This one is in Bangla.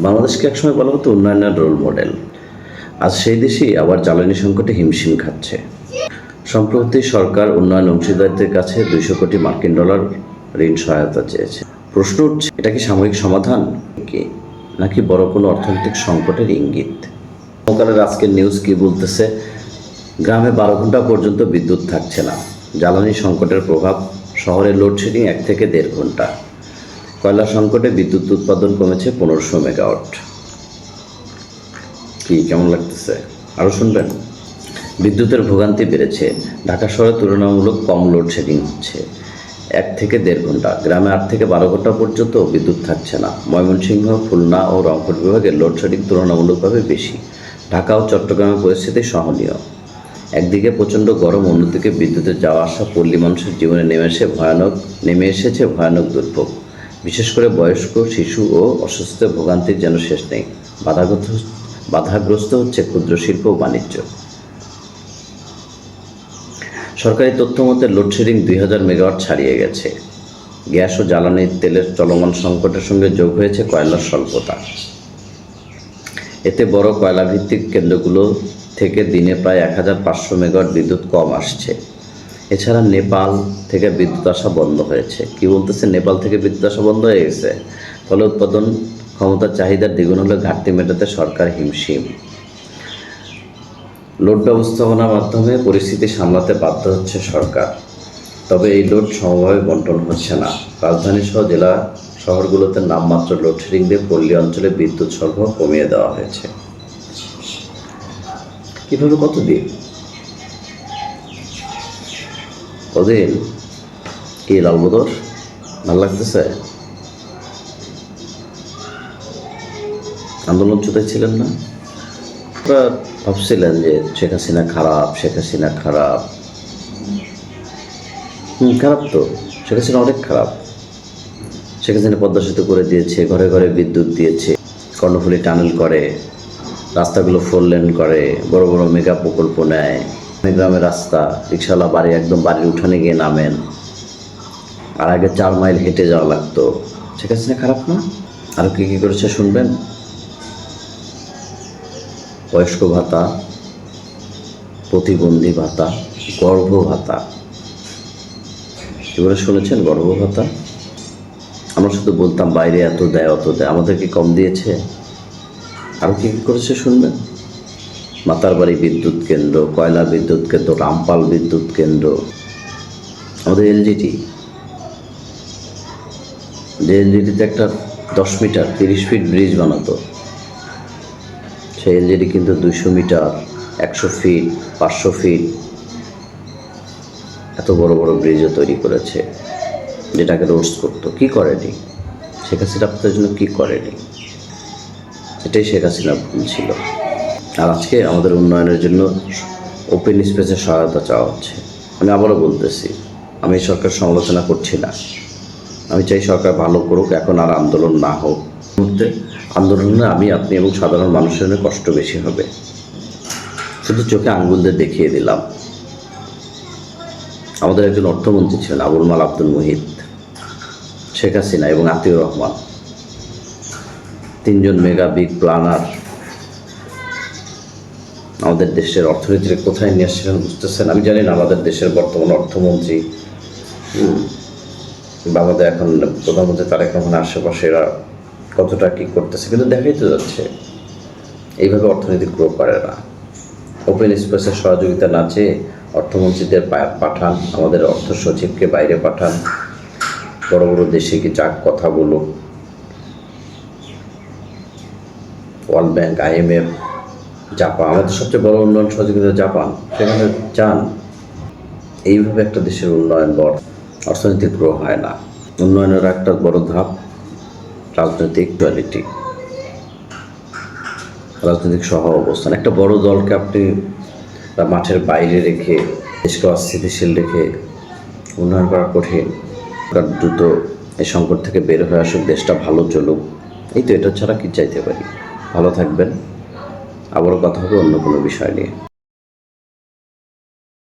বাংলাদেশকে একসময় বলা হতো উন্নয়নের রোল মডেল। আজ সেই দেশই আবার জ্বালানি সংকটে হিমশিম খাচ্ছে। সম্প্রতি সরকার উন্নয়ন অংশীদারদের কাছে 200 কোটি মার্কিন ডলার ঋণ সহায়তা চেয়েছে। প্রশ্ন উঠছে, এটা কি সাময়িক সমাধান নাকি বড় কোনো অর্থনৈতিক সংকটের ইঙ্গিত? সরকারের আজকের নিউজ কি বলতেছে? গ্রামে 12 ঘন্টা পর্যন্ত বিদ্যুৎ থাকছে না। জ্বালানি সংকটের প্রভাব, শহরে লোডশেডিং 1 থেকে 1.5 ঘন্টা। কয়লা সংকটে বিদ্যুৎ উৎপাদন কমেছে 1500 মেগাওয়াট। কি কেমন লাগতেছে? আরও শুনবেন? বিদ্যুতের ভোগান্তি বেড়েছে। ঢাকা শহরে তুলনামূলক কম লোডশেডিং হচ্ছে, 1 থেকে 1.5 ঘন্টা। গ্রামে 8 থেকে 12 ঘন্টা পর্যন্ত বিদ্যুৎ থাকছে না। ময়মনসিংহ, খুলনা ও রংপুর বিভাগে লোডশেডিং তুলনামূলকভাবে বেশি। ঢাকা ও চট্টগ্রামের পরিস্থিতি সহনীয়। একদিকে প্রচণ্ড গরম, অন্যদিকে বিদ্যুতের যাওয়া আসা পল্লী মানুষের জীবনে নেমে এসেছে ভয়ানক দুর্ভোগ। বিশেষ করে বয়স্ক, শিশু ও অসুস্থ ভোগান্তির যেন শেষ নেই। বাধাগ্রস্ত হচ্ছে ক্ষুদ্র শিল্প ও বাণিজ্য। সরকারি তথ্য মতে লোডশেডিং 2000 মেগাওয়াট ছাড়িয়ে গেছে। গ্যাস ও জ্বালানি তেলের চলমান সংকটের সঙ্গে যোগ হয়েছে কয়লার স্বল্পতা। এতে বড় কয়লাভিত্তিক কেন্দ্রগুলো থেকে দিনে প্রায় 1500 মেগাওয়াট বিদ্যুৎ কম আসছে। এছাড়া নেপাল থেকে বিদ্যুৎ আসা বন্ধ হয়েছে। কি বলতেছে? নেপাল থেকে বিদ্যুৎ আসা বন্ধ হয়ে গেছে। ফলে উৎপাদন ক্ষমতার চাহিদার দ্বিগুণ হলে ঘাটতি মেটাতে সরকার হিমশিম। লোড ব্যবস্থাপনার মাধ্যমে পরিস্থিতি সামলাতে বাধ্য হচ্ছে সরকার। তবে এই লোড সমভাবে বন্টন হচ্ছে না। রাজধানীসহ জেলা শহরগুলোতে নামমাত্র লোডশেডিং দিয়ে পল্লী অঞ্চলে বিদ্যুৎ সরবরাহ কমিয়ে দেওয়া হয়েছে। কীভাবে? কতদিন? কি লালবদর? ভাল লাগতেছে? আন্দোলন ছিলেন না? আপনারা ভাবছিলেন যে শেখ হাসিনা খারাপ, খারাপ তো। শেখ হাসিনা অনেক খারাপ। শেখ হাসিনা পদ্মা সেতু করে দিয়েছে, ঘরে ঘরে বিদ্যুৎ দিয়েছে, কর্ণফুলী টানেল করে, রাস্তাগুলো 4 লেন করে, বড় বড় মেগা প্রকল্প নেয়। গ্রামের রাস্তা, রিক্সাওয়ালা একদম বাড়ির উঠানে গিয়ে নামেন, আর আগে 4 মাইল হেঁটে যাওয়া লাগতো। শেখ হাসিনা খারাপ না? আরও কী করেছে শুনবেন? বয়স্ক ভাতা, প্রতিবন্ধী ভাতা, গর্ভ ভাতা, এগুলো শুনেছেন? গর্ভ ভাতা আমরা শুধু বলতাম বাইরে এত দেয়, অত দেয়, আমাদের কি কম দিয়েছে? আরও কী করেছে শুনবেন? মাতারবাড়ি বিদ্যুৎ কেন্দ্র, কয়লা বিদ্যুৎ কেন্দ্র, রামপাল বিদ্যুৎ কেন্দ্র, আমাদের এলজিটি, যে এলজিটিতে একটা 10 মিটার 30 ফিট ব্রিজ বানাতো, সেই এলজিটি কিন্তু 200 মিটার, 100 ফিট, 500 ফিট এত বড় বড় ব্রিজও তৈরি করেছে, যেটাকে রোডস করতো। কী করেনি শেখ হাসিনা? আপনাদের জন্য কী করেনি? এটাই শেখ হাসিনা ভুল ছিল। আর আজকে আমাদের উন্নয়নের জন্য ওপেন স্পেসে সহায়তা চাওয়া হচ্ছে। আমি আবারও বলতেছি, আমি সরকার সমালোচনা করছি না। আমি চাই সরকার ভালো করুক, এখন আর আন্দোলন না হোক। মুহূর্তে আন্দোলনে আপনি এবং সাধারণ মানুষের কষ্ট বেশি হবে। শুধু চোখে আঙ্গুল দিয়ে দেখিয়ে দিলাম। আমাদের একজন অর্থমন্ত্রী ছিলেন আবুল মাল আব্দুল মুহিত, শেখ হাসিনা এবং আতিউর রহমান, 3 জন মেগা বিগ প্ল্যানার আমাদের দেশের অর্থনীতির কোথায় নিয়ে আসছিলেন বুঝতেছেন? আমি জানি না আমাদের দেশের বর্তমান অর্থমন্ত্রী বা আমাদের এখন প্রধানমন্ত্রী তারেক রহমানের আশেপাশে এরা কতটা কী করতেছে, কিন্তু দেখাই তো যাচ্ছে এইভাবে অর্থনীতি গ্রো করে না। ওপেন স্পেসের সহযোগিতা না চেয়ে অর্থমন্ত্রীদের পাঠান, আমাদের অর্থ সচিবকে বাইরে পাঠান, বড় বড় দেশে কি যাক কথা বলুক, ওয়ার্ল্ড ব্যাংক, IMF, জাপান, আমাদের সবচেয়ে বড় উন্নয়ন সহযোগিতা জাপান, সেখানে যান। এইভাবে একটা দেশের উন্নয়ন অর্থনৈতিক গ্রো হয় না। উন্নয়নের একটা বড় ধাপ রাজনৈতিক কোয়ালিটি, রাজনৈতিক সহ অবস্থান। একটা বড় দলকে আপনি মাঠের বাইরে রেখে, দেশকে অস্থিতিশীল রেখে উন্নয়ন করা কঠিন। দ্রুত এই সংকট থেকে বের হয়ে আসুক, দেশটা ভালো চলুক, এই তো। এটা ছাড়া কি চাইতে পারি? ভালো থাকবেন। আবারও কথা হবে অন্য কোনো বিষয় নিয়ে।